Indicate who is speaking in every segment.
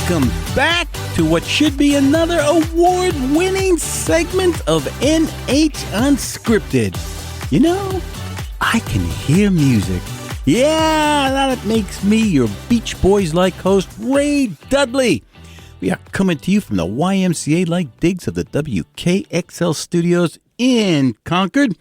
Speaker 1: welcome back to what should be another award-winning segment of NH Unscripted. You know, I can hear music. Yeah, that makes me your Beach Boys-like host, Ray Dudley. We are coming to you from the YMCA-like digs of the WKXL studios in Concord,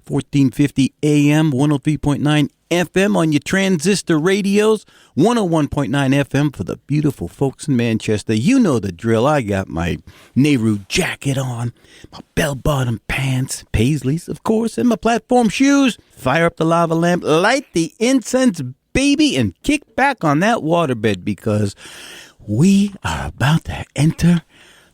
Speaker 1: 1450 AM, 103.9 FM on your transistor radios, 101.9 FM for the beautiful folks in Manchester. You know the drill. I got my Nehru jacket on, my bell-bottom pants, Paisleys, of course, and my platform shoes. Fire up the lava lamp, light the incense, baby, and kick back on that waterbed because we are about to enter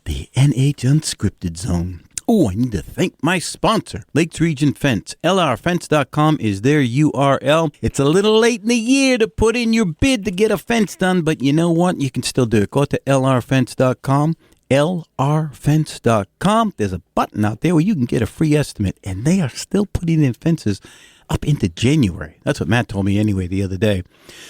Speaker 1: the NH Unscripted zone. Oh, I need to thank my sponsor, Lakes Region Fence. LRFence.com is their URL. It's a little late in the year to put in your bid to get a fence done, but you know what? You can still do it. Go to LRFence.com, LRFence.com. There's a button out there where you can get a free estimate, and they are still putting in fences up into January. That's what Matt told me anyway the other day.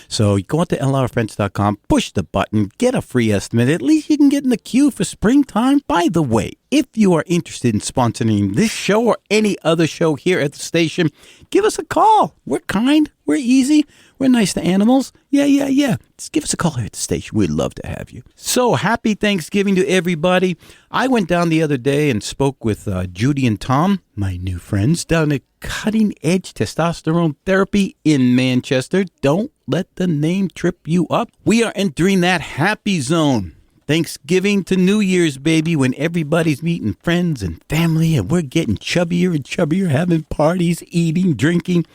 Speaker 1: So you go out to LRFence.com, push the button, get a free estimate. At least you can get in the queue for springtime. By the way, if you are interested in sponsoring this show or any other show here at the station, give us a call. We're kind. We're easy. We're nice to animals. Yeah. Just give us a call here at the station. We'd love to have you. So happy Thanksgiving to everybody. I went down the other day and spoke with Judy and Tom, my new friends, down at Cutting Edge Testosterone Therapy in Manchester. Don't let the name trip you up. We are entering that happy zone. Thanksgiving to New Year's, baby, when everybody's meeting friends and family and we're getting chubbier and chubbier, having parties, eating, drinking.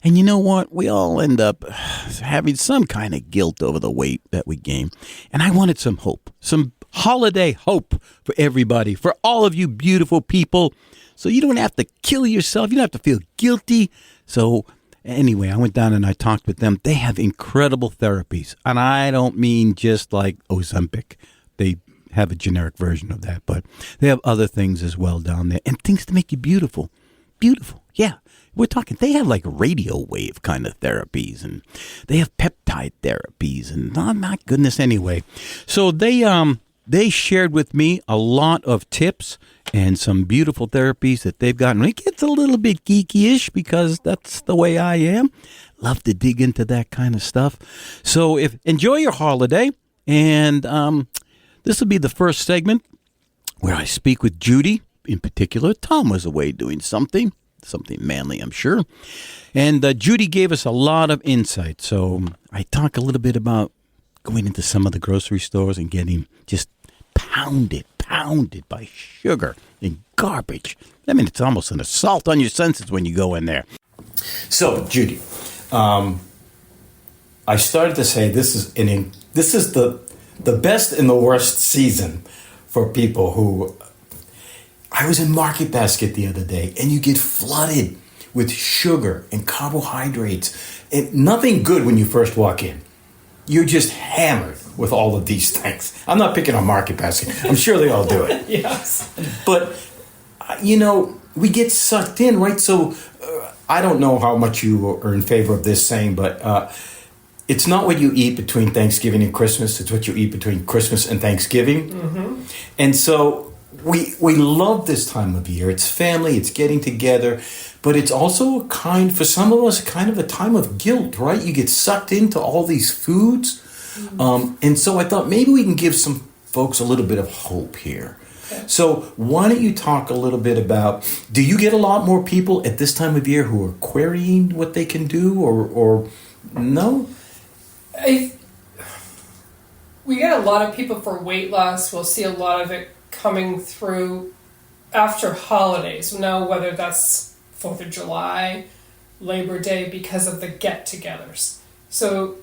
Speaker 1: And you know what? We all end up having some kind of guilt over the weight that we gain. And I wanted some hope, some holiday hope for everybody, for all of you beautiful people. So you don't have to kill yourself. You don't have to feel guilty. So anyway, I went down and I talked with them. They have incredible therapies. And I don't mean just like Ozempic. They have a generic version of that, but they have other things as well down there and things to make you beautiful. Beautiful. Yeah. We're talking, they have like radio wave kind of therapies and they have peptide therapies and oh my goodness anyway. So they shared with me a lot of tips and some beautiful therapies that they've gotten. It gets a little bit geeky-ish because that's the way I am. Love to dig into that kind of stuff. So enjoy your holiday and, this will be the first segment where I speak with Judy in particular. Tom was away doing something manly, I'm sure. And Judy gave us a lot of insight. So I talk a little bit about going into some of the grocery stores and getting just pounded by sugar and garbage. I mean, it's almost an assault on your senses when you go in there. So, Judy, I started to say this is the best and the worst season for people who... I was in Market Basket the other day, and you get flooded with sugar and carbohydrates. And nothing good when you first walk in. You're just hammered with all of these things. I'm not picking on Market Basket. I'm sure they all do it.
Speaker 2: Yes.
Speaker 1: But, we get sucked in, right? So I don't know how much you are in favor of this saying, but... it's not what you eat between Thanksgiving and Christmas. It's what you eat between Christmas and Thanksgiving. Mm-hmm. And so we love this time of year. It's family. It's getting together. But it's also for some of us, kind of a time of guilt, right? You get sucked into all these foods. Mm-hmm. And so I thought maybe we can give some folks a little bit of hope here. Okay. So why don't you talk a little bit about, do you get a lot more people at this time of year who are querying what they can do or no?
Speaker 2: We get a lot of people for weight loss. We'll see a lot of it coming through after holidays. Now, whether that's 4th of July, Labor Day, because of the get-togethers. So,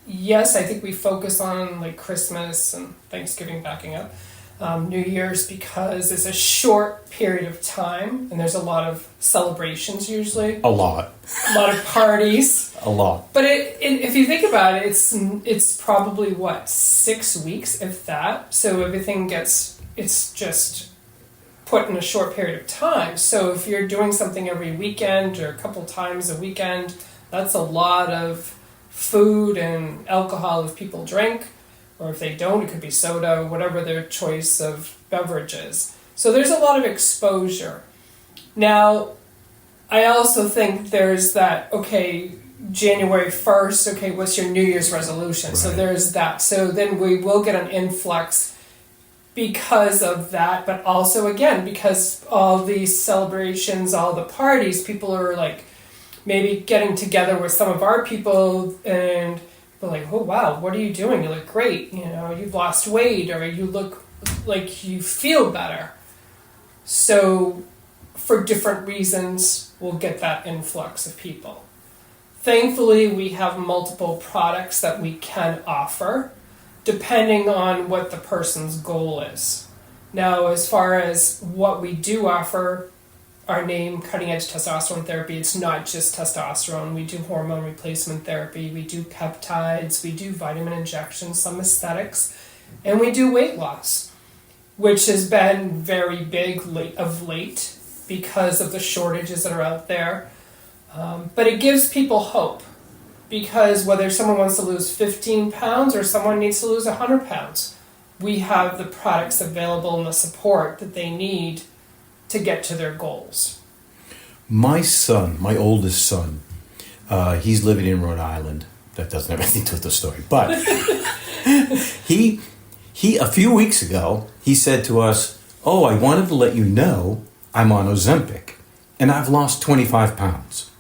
Speaker 2: yes, I think we focus on like Christmas and Thanksgiving backing up. New Year's because it's a short period of time and there's a lot of celebrations usually.
Speaker 1: A lot
Speaker 2: of parties.
Speaker 1: A lot.
Speaker 2: But if you think about it, it's probably 6 weeks, if that. So everything it's just put in a short period of time. So if you're doing something every weekend or a couple times a weekend, that's a lot of food and alcohol if people drink. or if they don't, it could be soda, whatever their choice of beverage is. So there's a lot of exposure. Now, I also think there's that, okay, January 1st, okay, what's your New Year's resolution? Right. So there's that. So then we will get an influx because of that, but also, again, because all these celebrations, all the parties, people are like maybe getting together with some of our people and they're like, oh, wow, what are you doing? You look great. You know, you've lost weight or you look like you feel better. So for different reasons, we'll get that influx of people. Thankfully, we have multiple products that we can offer, depending on what the person's goal is. Now, as far as what we do offer, our name, Cutting Edge Testosterone Therapy, it's not just testosterone. We do hormone replacement therapy, we do peptides, we do vitamin injections, some aesthetics, and we do weight loss, which has been very big of late because of the shortages that are out there. But it gives people hope, because whether someone wants to lose 15 pounds or someone needs to lose 100 pounds, we have the products available and the support that they need to get to their goals.
Speaker 3: My son, my oldest son, he's living in Rhode Island. That doesn't have anything to do with the story. But he a few weeks ago, he said to us, oh, I wanted to let you know I'm on Ozempic and I've lost 25 pounds.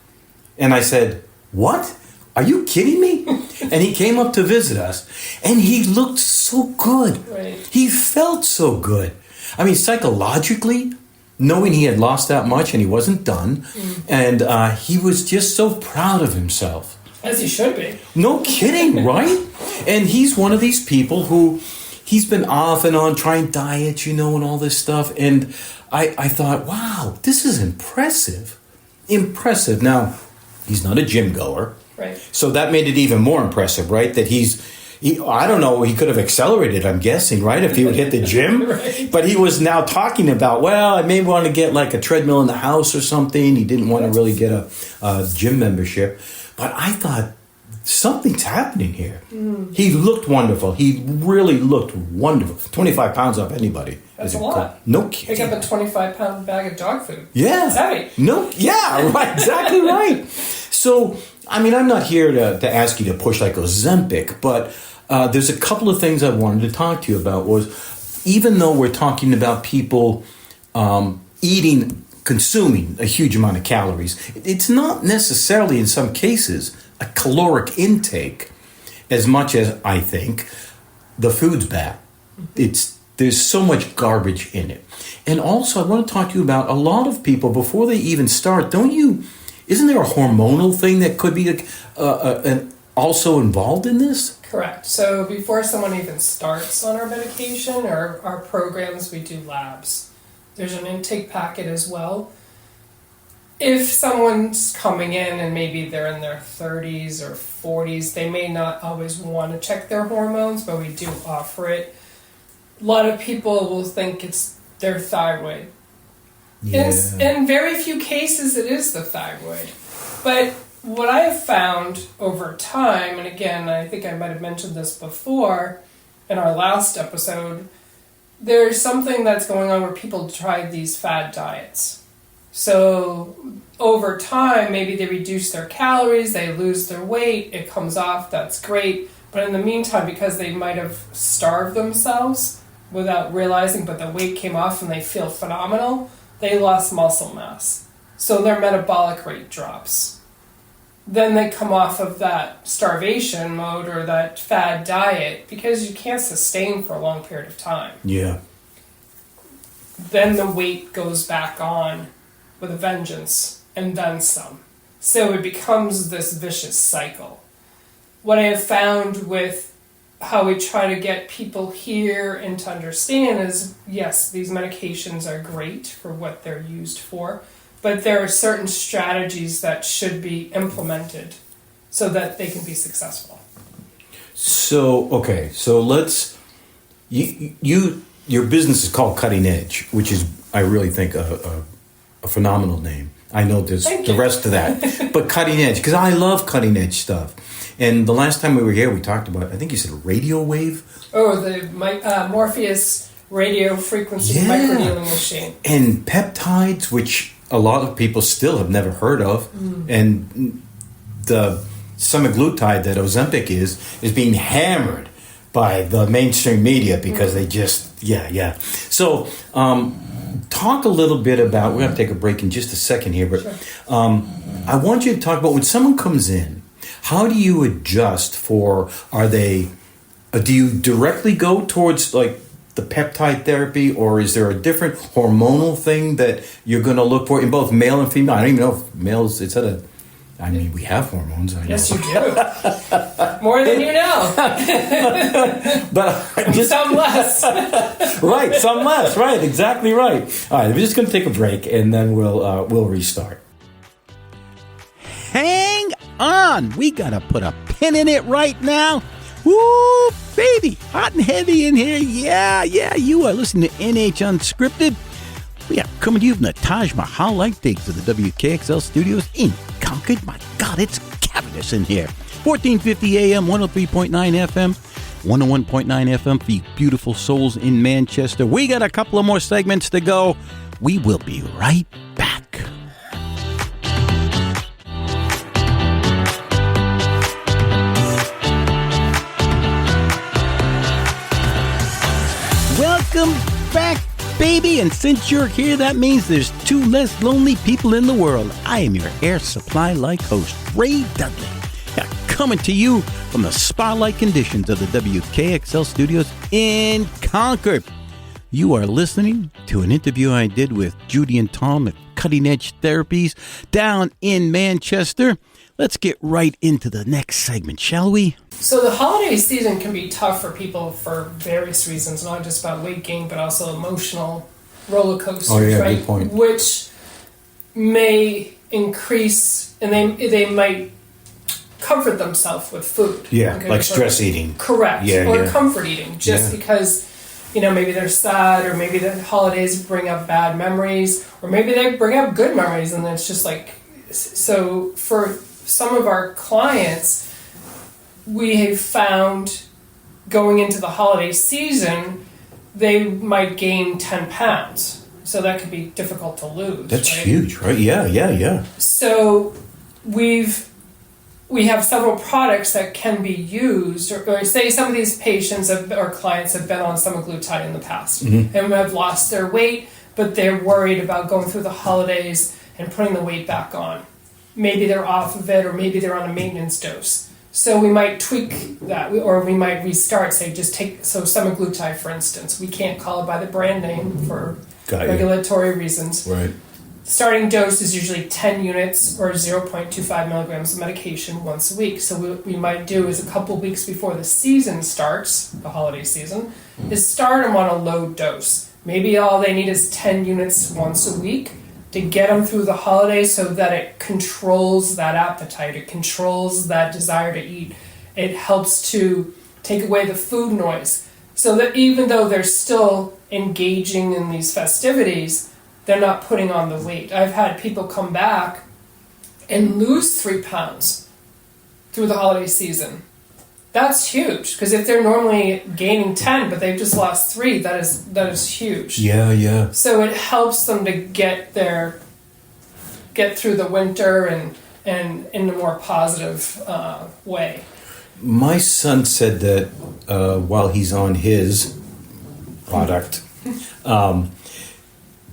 Speaker 3: And I said, what? Are you kidding me? And he came up to visit us and he looked so good.
Speaker 2: Right.
Speaker 3: He felt so good. I mean, psychologically, knowing he had lost that much and he wasn't done, and he was just so proud of himself.
Speaker 2: As he should be.
Speaker 3: No kidding, right? And he's one of these people who, he's been off and on trying diets, you know, and all this stuff. And I thought, wow, this is impressive. Impressive. Now, he's not a gym goer.
Speaker 2: Right.
Speaker 3: So that made it even more impressive, right? That I don't know, he could have accelerated, I'm guessing, right? If he would hit the gym.
Speaker 2: Right.
Speaker 3: But he was now talking about, well, I may want to get like a treadmill in the house or something. He didn't want to really get a gym membership. But I thought, something's happening here. He looked wonderful. He really looked wonderful. 25 pounds off anybody.
Speaker 2: That's a lot.
Speaker 3: No kidding.
Speaker 2: Pick up a 25-pound bag of dog food.
Speaker 3: Yeah.
Speaker 2: It's heavy.
Speaker 3: No, yeah, right, exactly right. So, I mean, I'm not here to ask you to push like Ozempic, but there's a couple of things I wanted to talk to you about. Was, even though we're talking about people consuming a huge amount of calories, it's not necessarily, in some cases, a caloric intake as much as I think the food's bad. There's so much garbage in it. And also, I want to talk to you about a lot of people, before they even start, isn't there a hormonal thing that could be also involved in this?
Speaker 2: Correct. So before someone even starts on our medication or our programs, we do labs. There's an intake packet as well. If someone's coming in and maybe they're in their 30s or 40s, they may not always want to check their hormones, but we do offer it. A lot of people will think it's their thyroid.
Speaker 3: Yeah.
Speaker 2: In very few cases, it is the thyroid. But what I have found over time, and again, I think I might have mentioned this before in our last episode, there's something that's going on where people try these fad diets. So over time, maybe they reduce their calories, they lose their weight, it comes off, that's great. But in the meantime, because they might have starved themselves without realizing, but the weight came off and they feel phenomenal, they lost muscle mass. So their metabolic rate drops. Then they come off of that starvation mode or that fad diet because you can't sustain for a long period of time.
Speaker 3: Yeah.
Speaker 2: Then the weight goes back on with a vengeance and then some. So it becomes this vicious cycle. What I have found with how we try to get people here and to understand is, yes, these medications are great for what they're used for, but there are certain strategies that should be implemented so that they can be successful.
Speaker 3: So, okay, so let's, your business is called Cutting Edge, which is, I really think, a phenomenal name. I know there's the rest of that, but Cutting Edge, because I love cutting edge stuff. And the last time we were here, we talked about, I think you said radio wave.
Speaker 2: Oh, the Morpheus radio frequency microneedling machine.
Speaker 3: And peptides, which a lot of people still have never heard of. And the semaglutide that Ozempic is being hammered by the mainstream media because they just, So, talk a little bit about, we're going to take a break in just a second here, but I want you to talk about when someone comes in, how do you adjust for, do you directly go towards like the peptide therapy, or is there a different hormonal thing that you're going to look for in both male and female? I don't even know if males, we have hormones. I know.
Speaker 2: Yes, you do. More than you know.
Speaker 3: But
Speaker 2: some less.
Speaker 3: Right, some less. Right, exactly right. All right, we're just going to take a break, and then we'll restart.
Speaker 1: Hang on. We got to put a pin in it right now. Woo, baby. Hot and heavy in here. Yeah. You are listening to NH Unscripted. We are coming to you from the Taj Mahal-like digs of the WKXL studios in Concord. My God, it's cavernous in here. 1450 AM, 103.9 FM, 101.9 FM for you beautiful souls in Manchester. We got a couple of more segments to go. We will be right back. Welcome back, baby. And since you're here, that means there's 2 less lonely people in the world. I am your air supply-like host, Ray Dudley. Coming to you from the spa-like conditions of the WKXL studios in Concord. You are listening to an interview I did with Judy and Tom at Cutting Edge Therapies down in Manchester. Let's get right into the next segment, shall we?
Speaker 2: So the holiday season can be tough for people for various reasons, not just about weight gain, but also emotional roller coasters, right?
Speaker 3: Good point.
Speaker 2: Which may increase, and they might comfort themselves with food.
Speaker 3: Yeah, like stress eating.
Speaker 2: Correct. Or comfort eating, just because, maybe they're sad, or maybe the holidays bring up bad memories, or maybe they bring up good memories, and it's just like, so for some of our clients, we have found going into the holiday season, they might gain 10 pounds. So that could be difficult to lose.
Speaker 3: That's huge, right? Yeah.
Speaker 2: So we have several products that can be used, or say some of these patients or clients have been on semaglutide in the past and have lost their weight, but they're worried about going through the holidays and putting the weight back on. Maybe they're off of it, or maybe they're on a maintenance dose. So we might tweak that, or we might restart, say semaglutide, for instance. We can't call it by the brand name for regulatory reasons.
Speaker 3: Right.
Speaker 2: Starting dose is usually 10 units or 0.25 milligrams of medication once a week. So what we might do is a couple weeks before the season starts, the holiday season, is start them on a low dose. Maybe all they need is 10 units once a week to get them through the holidays, so that it controls that appetite, it controls that desire to eat. It helps to take away the food noise, so that even though they're still engaging in these festivities, they're not putting on the weight. I've had people come back and lose 3 pounds through the holiday season. That's huge, because if they're normally gaining 10, but they've just lost 3, that is huge.
Speaker 3: Yeah.
Speaker 2: So it helps them to get through the winter and in a more positive way.
Speaker 3: My son said that while he's on his product,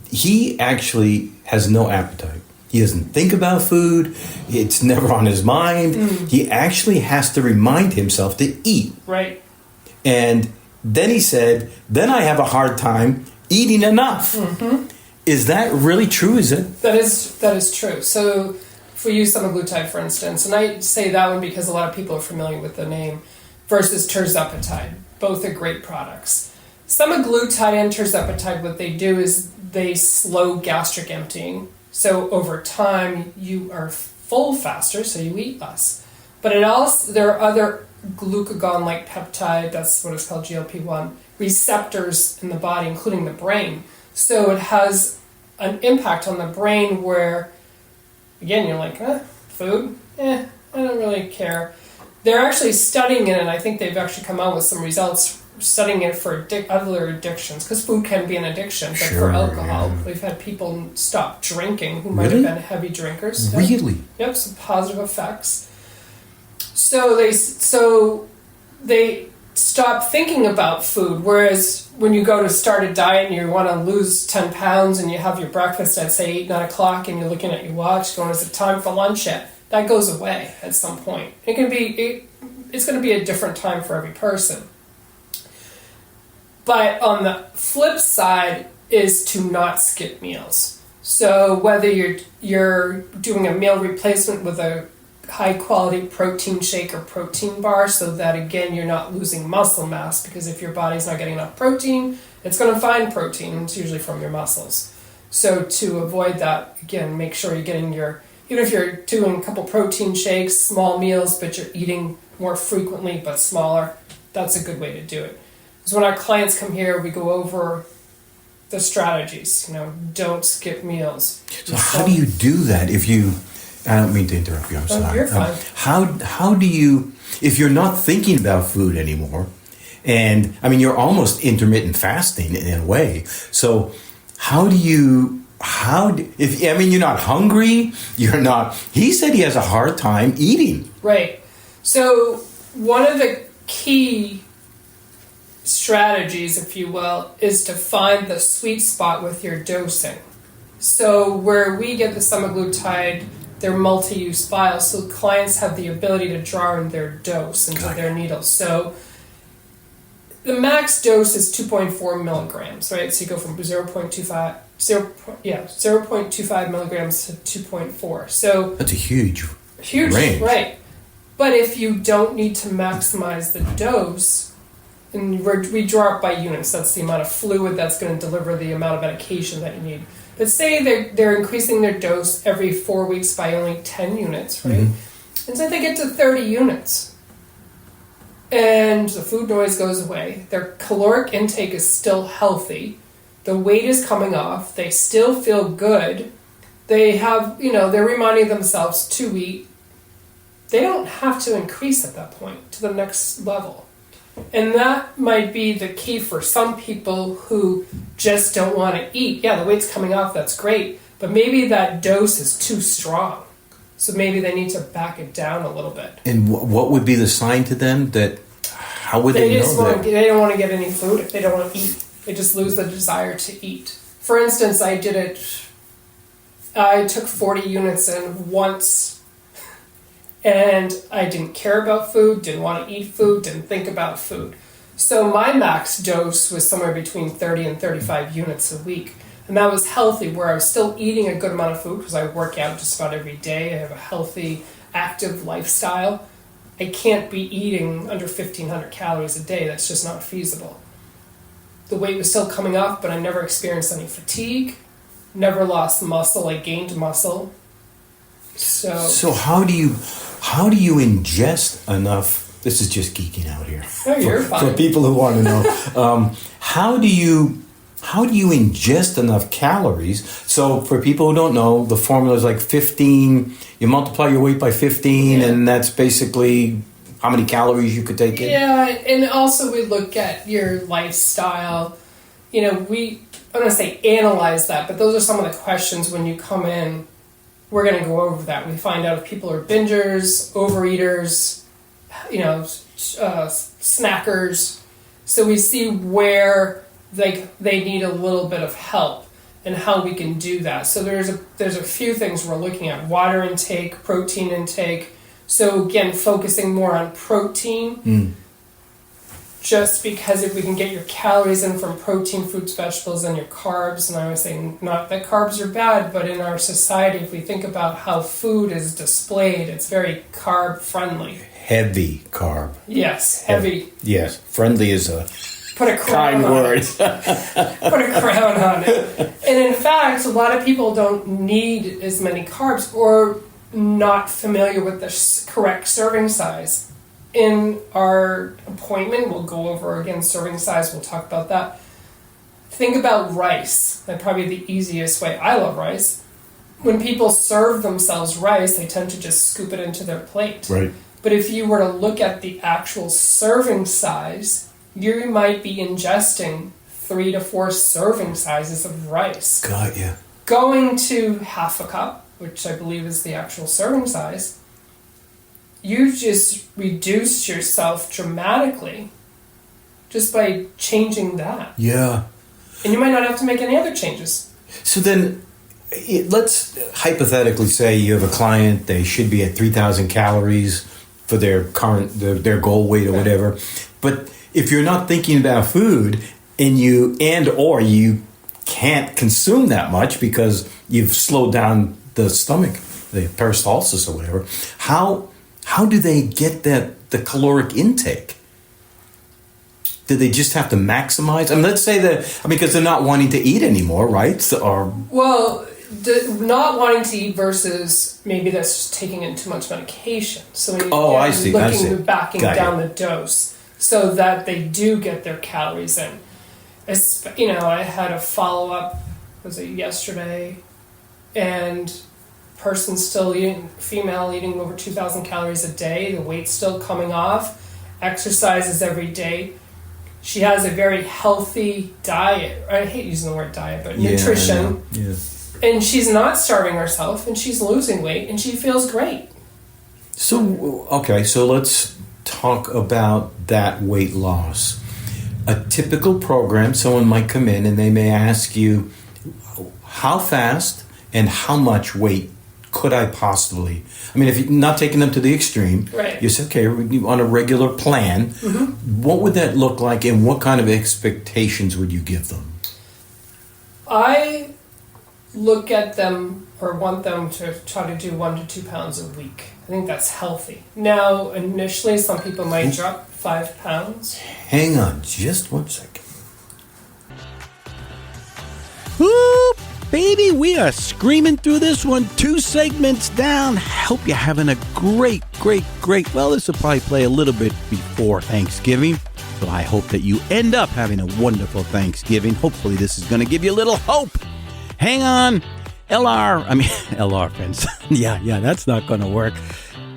Speaker 3: he actually has no appetite. He doesn't think about food. It's never on his mind. He actually has to remind himself to eat.
Speaker 2: Right.
Speaker 3: And then he said, then I have a hard time eating enough. Is that really true? Is it?
Speaker 2: That is true. So if we use semaglutide, for instance, and I say that one because a lot of people are familiar with the name, versus tirzepatide. Both are great products. Semaglutide and tirzepatide, what they do is they slow gastric emptying. So over time, you are full faster, so you eat less. But there are other glucagon-like peptide, that's what it's called, GLP-1, receptors in the body, including the brain. So it has an impact on the brain where, again, you're like, food? I don't really care. they're actually studying it, and I think they've actually come out with some results studying it for other addictions, because food can be an addiction, but for alcohol, we've had people stop drinking who might have been heavy drinkers.
Speaker 3: Really?
Speaker 2: Yep, some positive effects. So they stop thinking about food, whereas when you go to start a diet and you want to lose 10 pounds and you have your breakfast at, say, 8, 9 o'clock, and you're looking at your watch going, is it time for lunch yet? That goes away at some point. It's going to be a different time for every person. But on the flip side is to not skip meals. So whether you're doing a meal replacement with a high quality protein shake or protein bar, so that again you're not losing muscle mass, because if your body's not getting enough protein, it's going to find protein, and it's usually from your muscles. So to avoid that, again, make sure you're getting even if you're doing a couple protein shakes, small meals, but you're eating more frequently but smaller, that's a good way to do it. Because when our clients come here, we go over the strategies. Don't skip meals.
Speaker 3: So how do you do that if you... I don't mean to interrupt you, I'm sorry.
Speaker 2: You're fine.
Speaker 3: How do you... If you're not thinking about food anymore, and, I mean, you're almost intermittent fasting in a way, so you're not hungry, you're not... He said he has a hard time eating.
Speaker 2: Right. So one of the key strategies, if you will, is to find the sweet spot with your dosing. So where we get the semaglutide, they're multi-use vials, so clients have the ability to draw in their dose into their needles. So the max dose is 2.4 milligrams, right? So you go from 0.25 milligrams to 2.4. So
Speaker 3: that's a huge range.
Speaker 2: Right? But if you don't need to maximize the dose, and we draw it by units, that's the amount of fluid that's going to deliver the amount of medication that you need. But say they're increasing their dose every 4 weeks by only 10 units, right? Mm-hmm. And so they get to 30 units. And the food noise goes away. Their caloric intake is still healthy. The weight is coming off. They still feel good. They have, they're reminding themselves to eat. They don't have to increase at that point to the next level. And that might be the key for some people who just don't want to eat. Yeah, the weight's coming off, that's great. But maybe that dose is too strong. So maybe they need to back it down a little bit.
Speaker 3: And what would be the sign to them that, how would they know that?
Speaker 2: They don't want to get any food. They don't want to eat. They just lose the desire to eat. For instance, I took 40 units in once. And I didn't care about food, didn't want to eat food, didn't think about food. So my max dose was somewhere between 30 and 35 units a week. And that was healthy, where I was still eating a good amount of food because I work out just about every day. I have a healthy, active lifestyle. I can't be eating under 1,500 calories a day. That's just not feasible. The weight was still coming off, but I never experienced any fatigue, never lost muscle. I gained muscle. So how do you ingest enough? This is just geeking out here. Oh, you're fine.
Speaker 3: For people who want to know, how do you ingest enough calories? So for people who don't know, the formula is like 15. You multiply your weight by 15, and that's basically how many calories you could take in.
Speaker 2: Yeah, and also we look at your lifestyle. I don't want to say analyze that, but those are some of the questions when you come in. We're going to go over that. We find out if people are bingers, overeaters, snackers. So we see where they need a little bit of help and how we can do that. So there's a few things we're looking at: water intake, protein intake. So again, focusing more on protein. Just because if we can get your calories in from protein, fruits, vegetables, and your carbs, and I was saying not that carbs are bad, but in our society, if we think about how food is displayed, it's very carb friendly.
Speaker 3: Heavy carb.
Speaker 2: Yes, heavy.
Speaker 3: Yes, friendly is a
Speaker 2: put a crown
Speaker 3: kind
Speaker 2: on
Speaker 3: word.
Speaker 2: Put a crown on it. And in fact, a lot of people don't need as many carbs or not familiar with the correct serving size. In our appointment, we'll go over again serving size. We'll talk about that. Think about rice. That's probably the easiest way. I love rice. When people serve themselves rice, they tend to just scoop it into their plate.
Speaker 3: Right.
Speaker 2: But if you were to look at the actual serving size, you might be ingesting 3 to 4 serving sizes of rice.
Speaker 3: Got you.
Speaker 2: Going to half a cup, which I believe is the actual serving size, you just reduced yourself dramatically just by changing that.
Speaker 3: Yeah.
Speaker 2: And you might not have to make any other changes.
Speaker 3: So then, let's hypothetically say you have a client, they should be at 3,000 calories for their current, their goal weight or whatever. But if you're not thinking about food or you can't consume that much because you've slowed down the stomach, the peristalsis or whatever, how do they get the caloric intake? Do they just have to maximize? I mean, let's say because they're not wanting to eat anymore, right?
Speaker 2: Well, not wanting to eat versus maybe that's just taking in too much medication. So when
Speaker 3: I see.
Speaker 2: Backing down the dose so that they do get their calories in. I had a follow-up, was it yesterday, and person still female eating over 2,000 calories a day, the weight's still coming off, exercises every day. She has a very healthy diet. I hate using the word diet, but nutrition.
Speaker 3: Yeah.
Speaker 2: And she's not starving herself, and she's losing weight, and she feels great.
Speaker 3: So let's talk about that weight loss. A typical program, someone might come in and they may ask you, how fast and how much weight could I possibly? I mean, if you're not taking them to the extreme,
Speaker 2: right.
Speaker 3: You say, okay, on a regular plan,
Speaker 2: mm-hmm.
Speaker 3: What would that look like and what kind of expectations would you give them?
Speaker 2: I look at them or want them to try to do 1 to 2 pounds a week. I think that's healthy. Now, initially, some people might drop 5 pounds.
Speaker 3: Hang on just 1 second.
Speaker 1: Whoop, baby, we are screaming through this one. 2 segments down. Hope you're having a great, well, this will probably play a little bit before Thanksgiving. So I hope that you end up having a wonderful Thanksgiving. Hopefully this is going to give you a little hope. Hang on. LR friends. yeah, that's not going to work.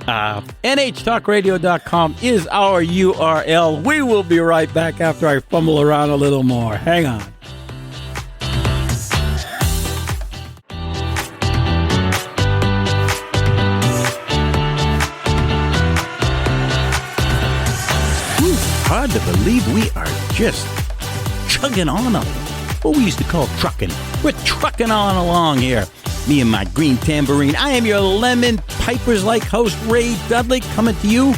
Speaker 1: NHTalkRadio.com is our URL. We will be right back after I fumble around a little more. Hang on. Hard to believe we are just chugging on what we used to call trucking. We're trucking on along here. Me and my green tambourine. I am your lemon pipers like host, Ray Dudley, coming to you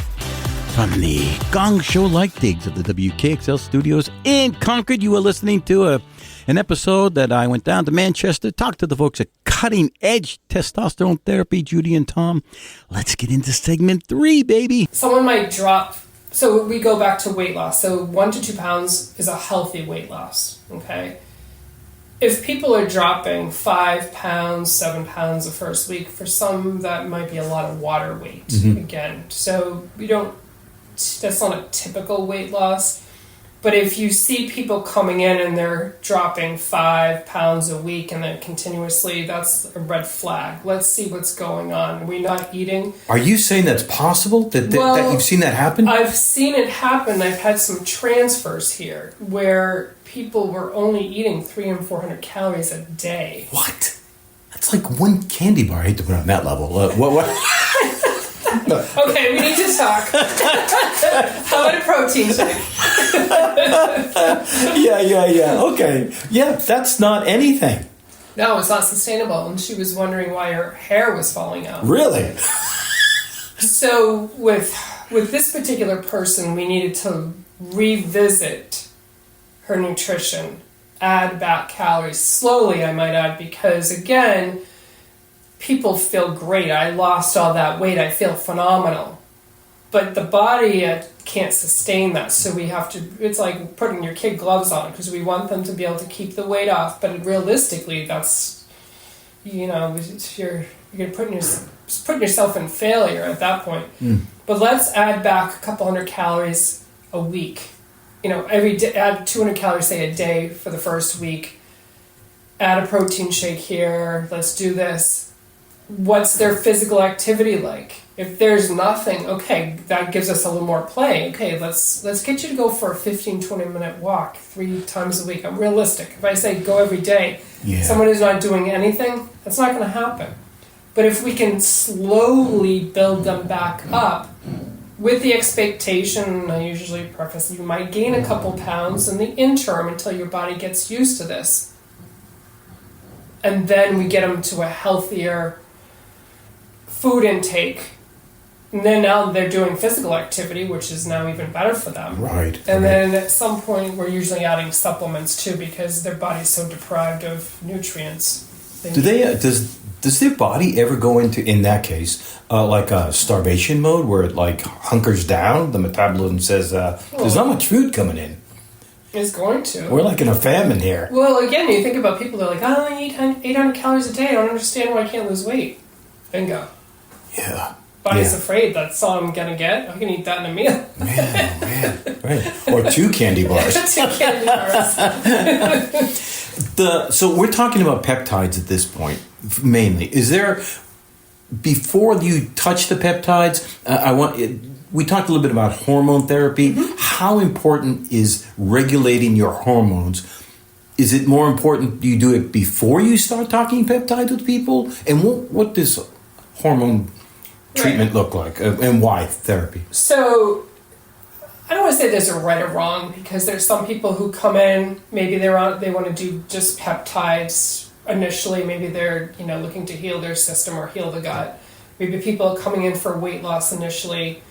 Speaker 1: from the Gong Show-like digs of the WKXL studios in Concord. You are listening to an episode that I went down to Manchester, talked to the folks at Cutting Edge Testosterone Therapy, Judy and Tom. Let's get into segment 3, baby.
Speaker 2: Someone might drop. So we go back to weight loss. So 1 to 2 pounds is a healthy weight loss, okay? If people are dropping 5 pounds, 7 pounds the first week, for some that might be a lot of water weight, again. So that's not a typical weight loss. But if you see people coming in and they're dropping 5 pounds a week and then continuously, that's a red flag. Let's see what's going on. Are we not eating?
Speaker 3: Are you saying that's possible? That you've seen that happen?
Speaker 2: I've seen it happen. I've had some transfers here where people were only eating 300 and 400 calories a day.
Speaker 3: What? That's like one candy bar. I hate to put it on that level. What?
Speaker 2: Okay, we need to talk. How about a protein shake?
Speaker 3: Yeah. Okay. Yeah, that's not anything.
Speaker 2: No, it's not sustainable. And she was wondering why her hair was falling out.
Speaker 3: Really?
Speaker 2: So with this particular person, we needed to revisit her nutrition, add back calories slowly, I might add, because again, people feel great. I lost all that weight. I feel phenomenal. But the body can't sustain that. So we have to, it's like putting your kid gloves on because we want them to be able to keep the weight off. But realistically, that's, you're putting yourself in failure at that point. But let's add back a couple hundred calories a week. Every day, add 200 calories, say, a day for the first week. Add a protein shake here. Let's do this. What's their physical activity like? If there's nothing, okay, that gives us a little more play. Okay, let's get you to go for a 15, 20-minute walk 3 times a week. I'm realistic. If I say go every day, someone who's not doing anything, that's not going to happen. But if we can slowly build them back up with the expectation, I usually preface, you might gain a couple pounds in the interim until your body gets used to this. And then we get them to a healthier food intake. And then now they're doing physical activity, which is now even better for them.
Speaker 3: Right.
Speaker 2: And then at some point, we're usually adding supplements too, because their body's so deprived of nutrients.
Speaker 3: Does their body ever go into, in that case, like a starvation mode where it like hunkers down? The metabolism says there's not much food coming in.
Speaker 2: It's going to.
Speaker 3: We're like in a famine here.
Speaker 2: Well, again, you think about people that are like, I only eat 800 calories a day. I don't understand why I can't lose weight. Bingo.
Speaker 3: Yeah.
Speaker 2: Body's afraid that's all I'm going to get. I can eat that in a meal.
Speaker 3: Man. Right. Or 2 candy bars.
Speaker 2: 2 candy bars.
Speaker 3: So we're talking about peptides at this point, mainly. Is there, before you touch the peptides, we talked a little bit about hormone therapy. Mm-hmm. How important is regulating your hormones? Is it more important, do you do it before you start talking peptides with people? And what does hormone treatment look like, and why therapy?
Speaker 2: So I don't want to say there's a right or wrong, because there's some people who come in, maybe they want to do just peptides initially. Maybe they're looking to heal their system or heal the gut. Maybe people are coming in for weight loss initially,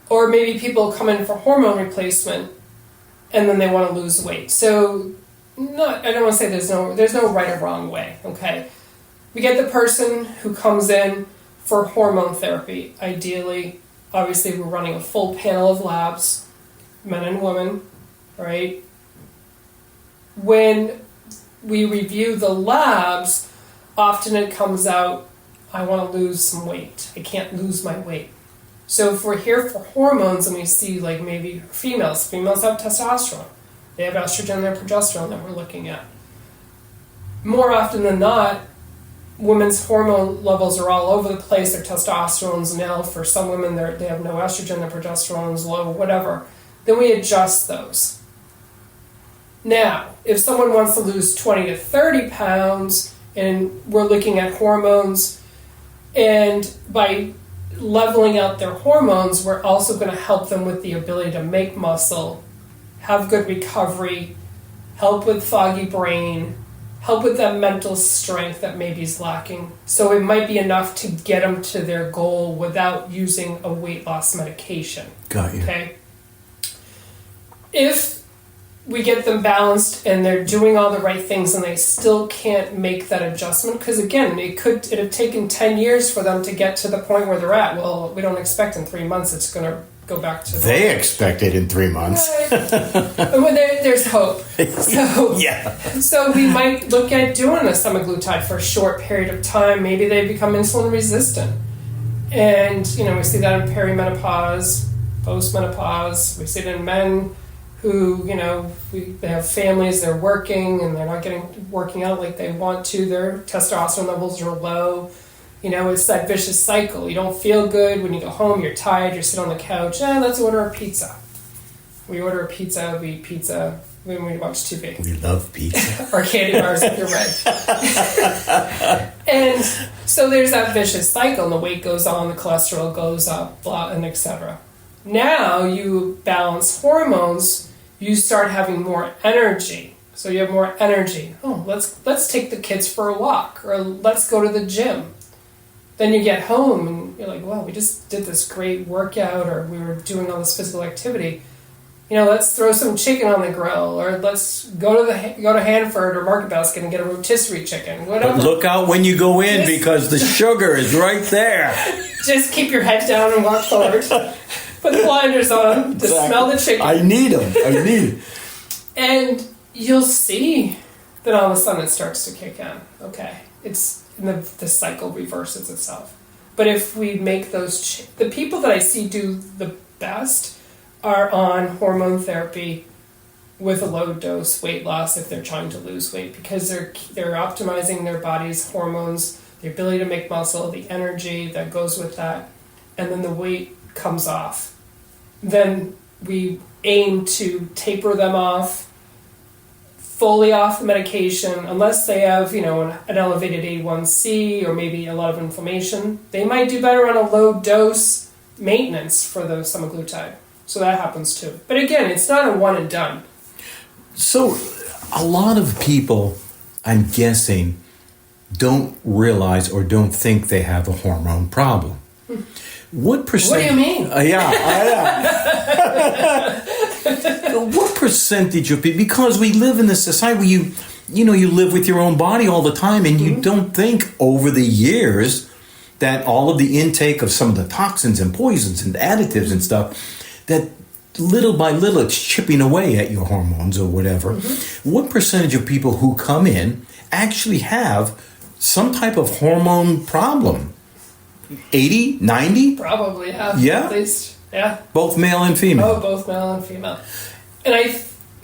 Speaker 2: or maybe people come in for hormone replacement and then they want to lose weight. So I don't want to say there's no right or wrong way. Okay, we get the person who comes in for hormone therapy. Ideally, obviously, we're running a full panel of labs, men and women, right? When we review the labs, often it comes out, I want to lose some weight. I can't lose my weight. So if we're here for hormones and we see like maybe females have testosterone. They have estrogen and progesterone that we're looking at. More often than not, women's hormone levels are all over the place. Their testosterone's nil. For some women, they have no estrogen, their progesterone's low, whatever. Then we adjust those. Now, if someone wants to lose 20 to 30 pounds, and we're looking at hormones, and by leveling out their hormones, we're also going to help them with the ability to make muscle, have good recovery, help with foggy brain, help with that mental strength that maybe is lacking. So it might be enough to get them to their goal without using a weight loss medication.
Speaker 3: Got you.
Speaker 2: Okay? If we get them balanced and they're doing all the right things and they still can't make that adjustment, because again, it have taken 10 years for them to get to the point where they're at. Well, we don't expect in 3 months it's going to go back to
Speaker 3: they expect it in 3 months.
Speaker 2: Well, there's hope. So we might look at doing a semaglutide for a short period of time. Maybe they become insulin resistant. And, we see that in perimenopause, postmenopause. We see it in men who, they have families, they're working, and they're not working out like they want to. Their testosterone levels are low. It's that vicious cycle. You don't feel good. When you go home, you're tired, you sit on the couch. Let's order a pizza. We order a pizza, we eat pizza when we watch TV.
Speaker 3: We love pizza.
Speaker 2: Or candy bars if you're red. And so there's that vicious cycle, and the weight goes on, the cholesterol goes up, blah, and etc. Now you balance hormones, you start having more energy. So you have more energy. Oh, let's take the kids for a walk, or let's go to the gym. Then you get home and you're like, wow, we just did this great workout, or we were doing all this physical activity. Let's throw some chicken on the grill, or let's go to Hanford or Market Basket and get a rotisserie chicken, whatever.
Speaker 3: But look out when you go in, because the sugar is right there.
Speaker 2: Just keep your head down and walk forward. Put the blinders on to smell the chicken.
Speaker 3: I need them.
Speaker 2: And you'll see that all of a sudden it starts to kick in. Okay, the cycle reverses itself. But if we make those, the people that I see do the best are on hormone therapy with a low dose weight loss if they're trying to lose weight, because they're optimizing their body's hormones the ability to make muscle, the energy that goes with that, and then the weight comes off. Then we aim to taper them off, fully off the medication, unless they have, an elevated A1C or maybe a lot of inflammation. They might do better on a low dose maintenance for the semaglutide. So that happens too. But again, it's not a one and done.
Speaker 3: So a lot of people, I'm guessing, don't realize or don't think they have a hormone problem. What percent?
Speaker 2: What do you mean?
Speaker 3: What percentage of people? Because we live in this society where you live with your own body all the time, and you don't think over the years that all of the intake of some of the toxins and poisons and additives and stuff, that little by little it's chipping away at your hormones or whatever. What percentage of people who come in actually have some type of hormone problem? 80, 90?
Speaker 2: Probably have,
Speaker 3: Yeah?
Speaker 2: at least. Yeah.
Speaker 3: Both male and female?
Speaker 2: Oh, both male and female. And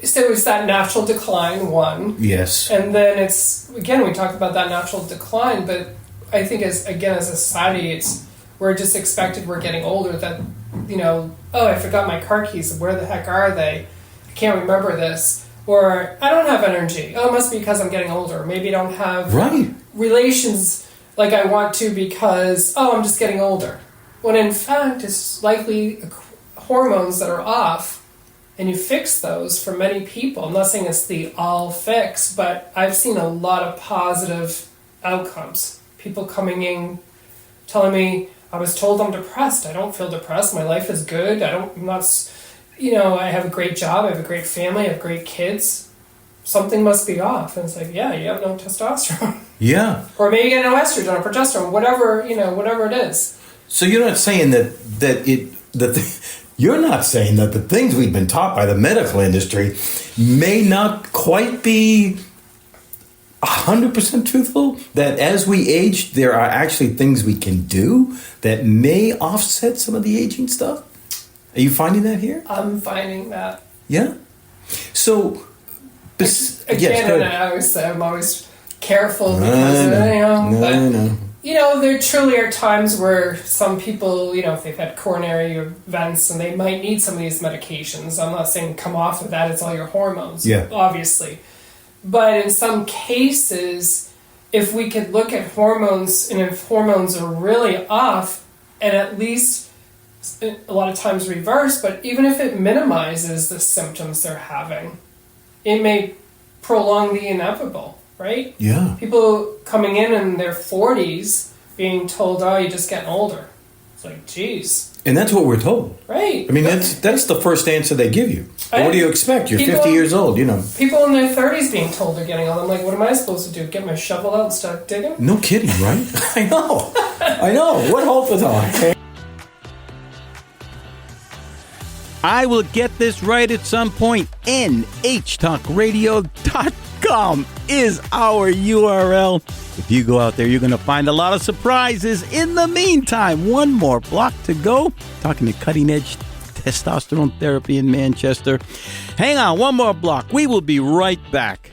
Speaker 2: so it's that natural decline, one.
Speaker 3: Yes.
Speaker 2: And then it's, again, we talked about that natural decline, but I think as a society, we're just expected, we're getting older, that, oh, I forgot my car keys, where the heck are they? I can't remember this. Or, I don't have energy. Oh, it must be because I'm getting older. Maybe I don't have relations like I want to because, I'm just getting older. When in fact, it's likely hormones that are off, and you fix those for many people. I'm not saying it's the all fix, but I've seen a lot of positive outcomes. People coming in telling me, I was told I'm depressed. I don't feel depressed. My life is good. I have a great job. I have a great family. I have great kids. Something must be off. And it's like, yeah, you have no testosterone.
Speaker 3: Yeah.
Speaker 2: Or maybe you get no estrogen or progesterone, whatever it is.
Speaker 3: So you're not saying you're not saying that the things we've been taught by the medical industry may not quite be 100% truthful? That as we age, there are actually things we can do that may offset some of the aging stuff? Are you finding that here?
Speaker 2: I'm finding that.
Speaker 3: Yeah? So,
Speaker 2: again, and I always say I'm always careful because, there truly are times where some people, if they've had coronary events and they might need some of these medications. I'm not saying come off of that, it's all your hormones, obviously. But in some cases, if we could look at hormones, and if hormones are really off, and at least a lot of times reverse, but even if it minimizes the symptoms they're having, it may prolong the inevitable, right?
Speaker 3: Yeah.
Speaker 2: People coming in their 40s being told, oh, you're just getting older. It's like, geez.
Speaker 3: And that's what we're told.
Speaker 2: Right.
Speaker 3: I mean, that's the first answer they give you. What do you expect? You're 50 years old,
Speaker 2: People in their 30s being told they're getting old. I'm like, what am I supposed to do? Get my shovel out and start digging?
Speaker 3: No kidding, right? I know. What hope is on?
Speaker 1: I will get this right at some point. NHTalkRadio.com is our URL. If you go out there, you're going to find a lot of surprises. In the meantime, one more block to go. Talking to Cutting Edge Testosterone Therapy in Manchester. Hang on, one more block. We will be right back.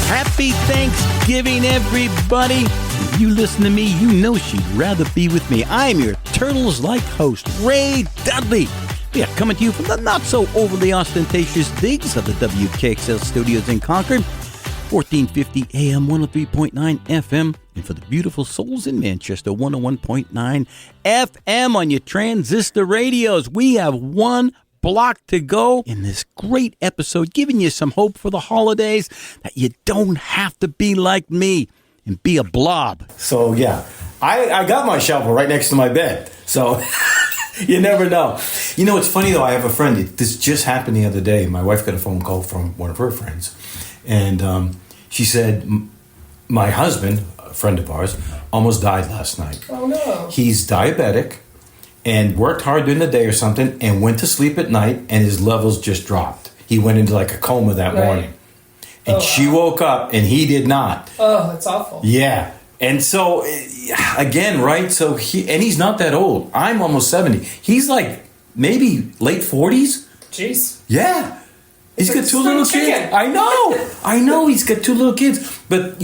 Speaker 1: Happy Thanksgiving, everybody. If you listen to me, you know she'd rather be with me. I'm your Turtles-like host, Ray Dudley. We are coming to you from the not-so-overly ostentatious digs of the WKXL studios in Concord, 1450 AM, 103.9 FM, and for the beautiful souls in Manchester, 101.9 FM on your transistor radios. We have one block to go in this great episode, giving you some hope for the holidays, that you don't have to be like me and be a blob.
Speaker 3: So, yeah, I got my shovel right next to my bed. So, you never know. It's funny, though. I have a friend. This just happened the other day. My wife got a phone call from one of her friends. And she said, my husband, a friend of ours, almost died last night.
Speaker 2: Oh, no.
Speaker 3: He's diabetic and worked hard during the day or something and went to sleep at night, and his levels just dropped. He went into like a coma that morning. And she woke up and he did not.
Speaker 2: Oh, that's awful.
Speaker 3: Yeah. And so, again, right? So he's not that old. I'm almost 70. He's like maybe late 40s.
Speaker 2: Jeez.
Speaker 3: Yeah. He's got two little
Speaker 2: chicken.
Speaker 3: kids. I know. He's got two little kids. But,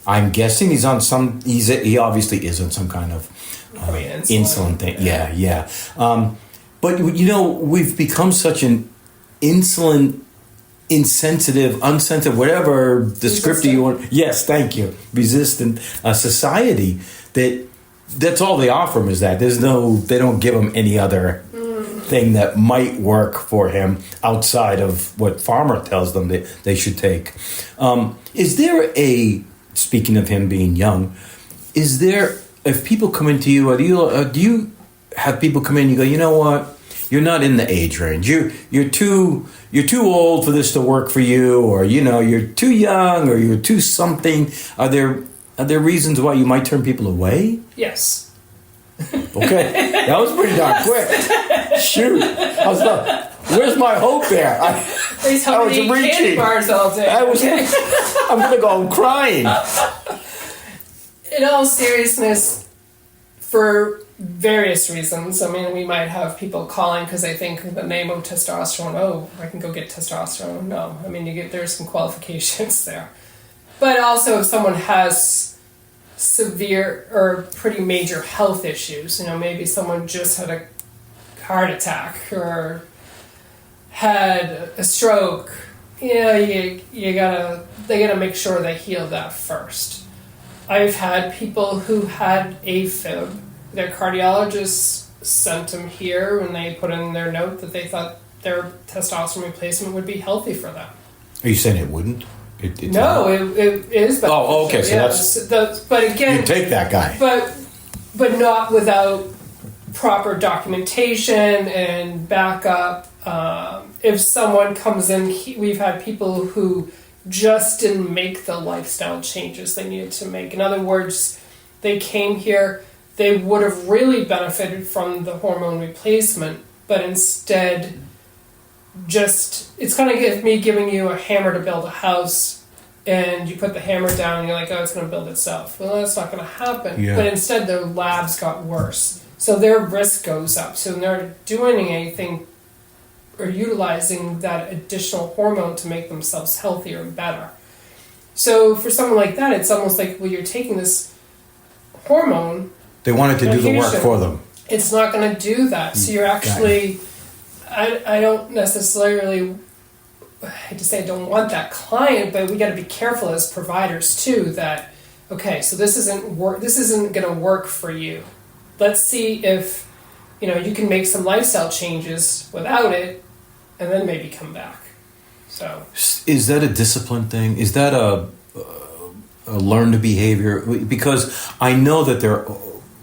Speaker 3: I'm guessing he's on he obviously is on some kind of insulin thing. Yeah. But, we've become such an insulin insensitive, unsensitive, whatever descriptor you want. Yes, thank you. Resistant society that's all they offer him is that. They don't give him any other thing that might work for him outside of what Farmer tells them that they should take. Is there speaking of him being young, if people come into you, do you have people come in and you go, you know what? You're not in the age range. You're too old for this to work for you, or you're too young, or you're too something. Are there reasons why you might turn people away?
Speaker 2: Yes.
Speaker 3: Okay, that was pretty darn quick. Shoot, where's my hope there? I
Speaker 2: was reaching. Candy bars all day.
Speaker 3: I'm gonna go. I'm crying.
Speaker 2: In all seriousness, for various reasons. I mean, we might have people calling because they think the name of testosterone, I can go get testosterone. No, I mean, there's some qualifications there. But also if someone has severe or pretty major health issues, maybe someone just had a heart attack or had a stroke, they gotta make sure they heal that first. I've had people who had AFib. Their cardiologist sent them here when they put in their note that they thought their testosterone replacement would be healthy for them.
Speaker 3: Are you saying it wouldn't?
Speaker 2: It is.
Speaker 3: Oh, okay. So
Speaker 2: but again,
Speaker 3: you take that guy,
Speaker 2: but not without proper documentation and backup. If someone comes in, we've had people who just didn't make the lifestyle changes they needed to make. In other words, they came here. They would have really benefited from the hormone replacement, but instead, it's going to give me giving you a hammer to build a house, and you put the hammer down, and you're like, it's going to build itself. Well, that's not going to happen. Yeah. But instead, their labs got worse. So their risk goes up. So they're doing anything or utilizing that additional hormone to make themselves healthier and better. So for someone like that, it's almost like, you're taking this hormone.
Speaker 3: They wanted to do the work for them.
Speaker 2: It's not going to do that. So you're actually, I don't necessarily, I hate to say I don't want that client, but we got to be careful as providers too that, okay, so this isn't going to work for you. Let's see if, you can make some lifestyle changes without it and then maybe come back. So
Speaker 3: is that a discipline thing? Is that a learned behavior? Because I know that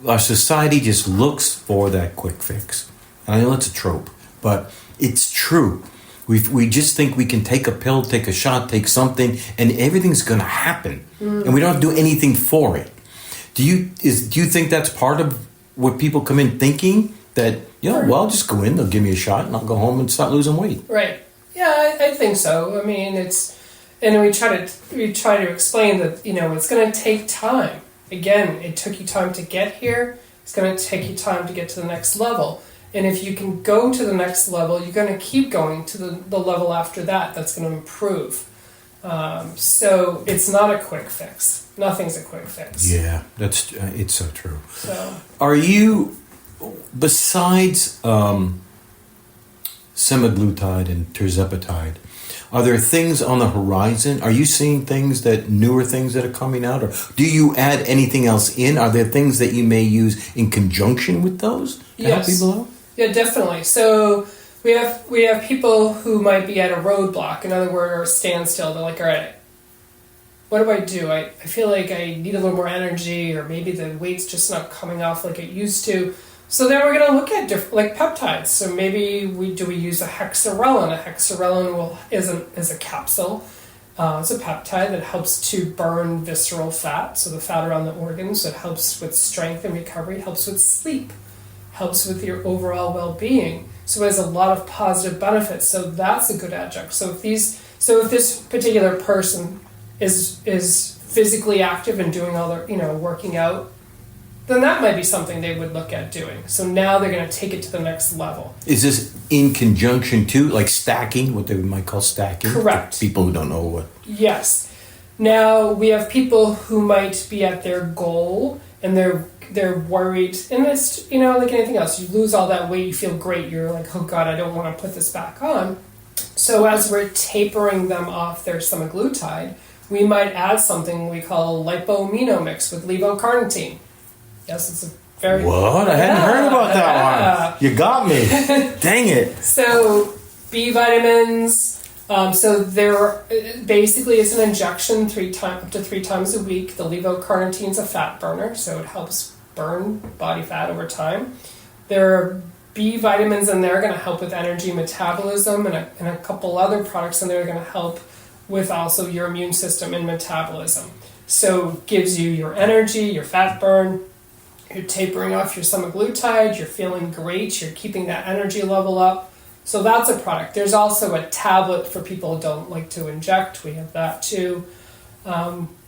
Speaker 3: our society just looks for that quick fix. I know it's a trope, but it's true. We just think we can take a pill, take a shot, take something, and everything's going to happen, and we don't have to do anything for it. Do you think that's part of what people come in thinking that I'll just go in, they'll give me a shot, and I'll go home and start losing weight?
Speaker 2: Right. Yeah, I think so. I mean, and we try to explain that it's going to take time. Again, it took you time to get here. It's going to take you time to get to the next level. And if you can go to the next level, you're going to keep going to the level after that. That's going to improve. So it's not a quick fix. Nothing's a quick fix.
Speaker 3: Yeah, it's so true.
Speaker 2: So,
Speaker 3: are you, besides semaglutide and tirzepatide, are there things on the horizon? Are you seeing newer things that are coming out? Or do you add anything else in? Are there things that you may use in conjunction with those to help people out?
Speaker 2: Yeah, definitely. So we have people who might be at a roadblock, in other words, or a standstill. They're like, all right, what do? I feel like I need a little more energy, or maybe the weight's just not coming off like it used to. So then we're going to look at different, like peptides. So maybe we use a hexarelin. A hexarelin is a capsule. It's a peptide that helps to burn visceral fat, so the fat around the organs. It helps with strength and recovery. It helps with sleep. Helps with your overall well-being. So it has a lot of positive benefits. So that's a good adjunct. So if this particular person is physically active and doing all their, working out, then that might be something they would look at doing. So now they're going to take it to the next level.
Speaker 3: Is this in conjunction to, like, stacking, what they might call stacking?
Speaker 2: Correct.
Speaker 3: People who don't know what.
Speaker 2: Yes. Now we have people who might be at their goal and they're worried, and it's, like anything else, you lose all that weight, you feel great, you're like, oh God, I don't want to put this back on. So as we're tapering them off their semaglutide, we might add something we call lipoamino mix with levocarnitine. Yes, it's a very...
Speaker 3: What? I hadn't heard about that one. You got me. Dang it.
Speaker 2: So B vitamins, so they're basically it's an injection up to 3 times a week. The levocarnitine is a fat burner, so it helps burn body fat over time. There are B vitamins in there going to help with energy metabolism, and a couple other products in there are going to help with also your immune system and metabolism. So it gives you your energy, your fat burn, you're tapering off your semaglutide, you're feeling great, you're keeping that energy level up. So that's a product. There's also a tablet for people who don't like to inject. We have that too.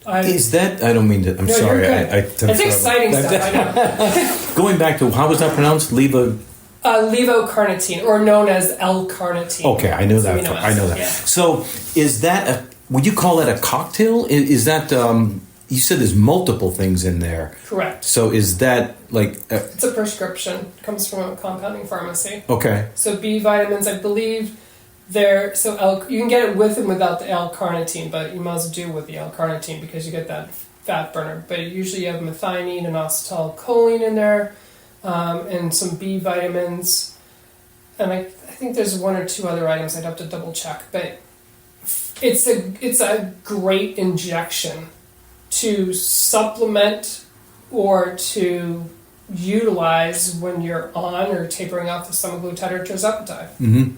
Speaker 3: Is that, I don't mean to, I'm sorry.
Speaker 2: It's exciting stuff, I know.
Speaker 3: Going back to, how was that pronounced?
Speaker 2: Levocarnitine, or known as L-carnitine.
Speaker 3: Okay, I know that. I know that.
Speaker 2: Yeah.
Speaker 3: So is that would you call that a cocktail? Is that, you said there's multiple things in there.
Speaker 2: Correct.
Speaker 3: So is that like...
Speaker 2: it's a prescription. It comes from a compounding pharmacy.
Speaker 3: Okay.
Speaker 2: So B vitamins, I believe you can get it with and without the L-carnitine, but you must do with the L-carnitine because you get that fat burner. But usually you have methionine and acetylcholine in there, and some B vitamins. And I think there's 1 or 2 other items I'd have to double check. But it's a great injection to supplement or to utilize when you're on or tapering off the semaglutide or tirzepatide.
Speaker 3: Mm-hmm.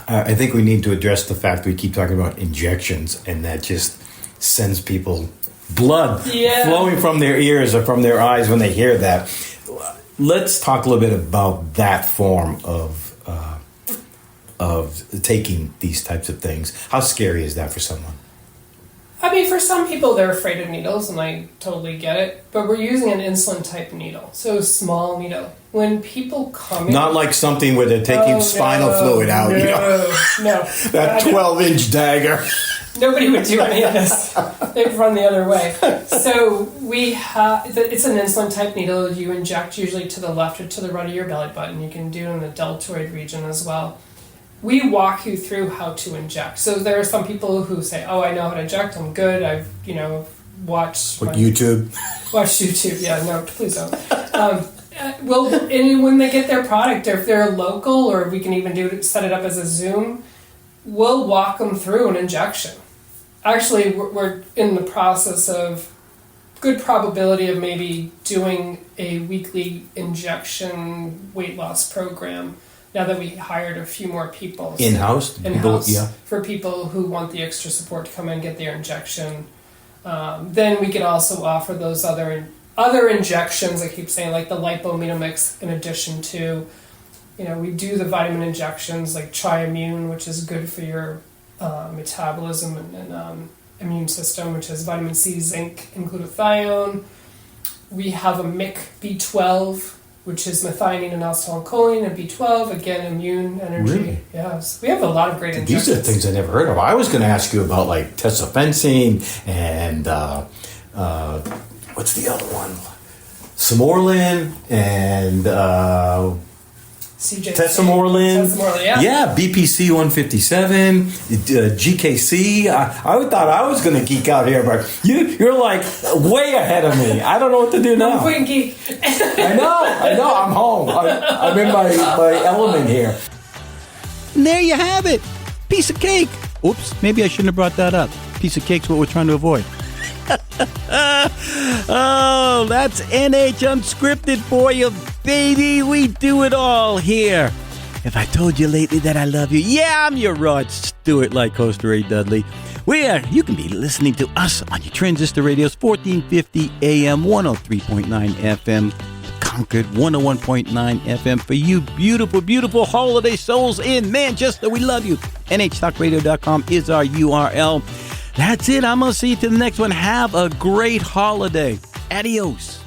Speaker 3: I think we need to address the fact we keep talking about injections, and that just sends people blood flowing from their ears or from their eyes when they hear that. Let's talk a little bit about that form of taking these types of things. How scary is that for someone?
Speaker 2: I mean, for some people, they're afraid of needles, and I totally get it. But we're using an insulin-type needle, so a small needle. When people come in...
Speaker 3: Not like something where they're taking spinal fluid out,
Speaker 2: No.
Speaker 3: That 12-inch dagger.
Speaker 2: Nobody would do any of this. They'd run the other way. So we have... It's an insulin-type needle you inject usually to the left or to the right of your belly button. You can do it in the deltoid region as well. We walk you through how to inject. So there are some people who say, "Oh, I know how to inject. I'm good. I've watched
Speaker 3: YouTube."
Speaker 2: Watch YouTube. Yeah, no, please don't. Well, and when they get their product, or if they're local, or we can even set it up as a Zoom, we'll walk them through an injection. Actually, we're in the process of good probability of maybe doing a weekly injection weight loss program. Now that we hired a few more people.
Speaker 3: In-house?
Speaker 2: For people who want the extra support to come in and get their injection. Then we could also offer those other injections, I keep saying, like the lipoamino mix, in addition to, we do the vitamin injections like Triimmune, which is good for your metabolism and immune system, which is vitamin C, zinc, and glutathione. We have a MIC B12, which is methionine and acetylcholine, and B12, again, immune, energy.
Speaker 3: Really?
Speaker 2: Yes. We have a lot of great injections.
Speaker 3: These are things I never heard of. I was going to ask you about, like, tesofensine and, what's the other one? Samorlin and... Tesamorlin, yeah, BPC 157, GKC. I thought I was going to geek out here, but you're like way ahead of me. I don't know what to do now.
Speaker 2: I'm geek.
Speaker 3: I know. I'm home. I'm in my element here.
Speaker 1: And there you have it. Piece of cake. Oops, maybe I shouldn't have brought that up. Piece of cake's what we're trying to avoid. Oh, that's NH Unscripted for you, baby. We do it all here. If I told you lately that I love you, yeah, I'm your Rod Stewart, like host Ray Dudley. You can be listening to us on your transistor radios, 1450 AM, 103.9 FM, Concord, 101.9 FM. For you beautiful, beautiful holiday souls in Manchester, we love you. NHTalkRadio.com is our URL. That's it. I'm going to see you to the next one. Have a great holiday. Adios.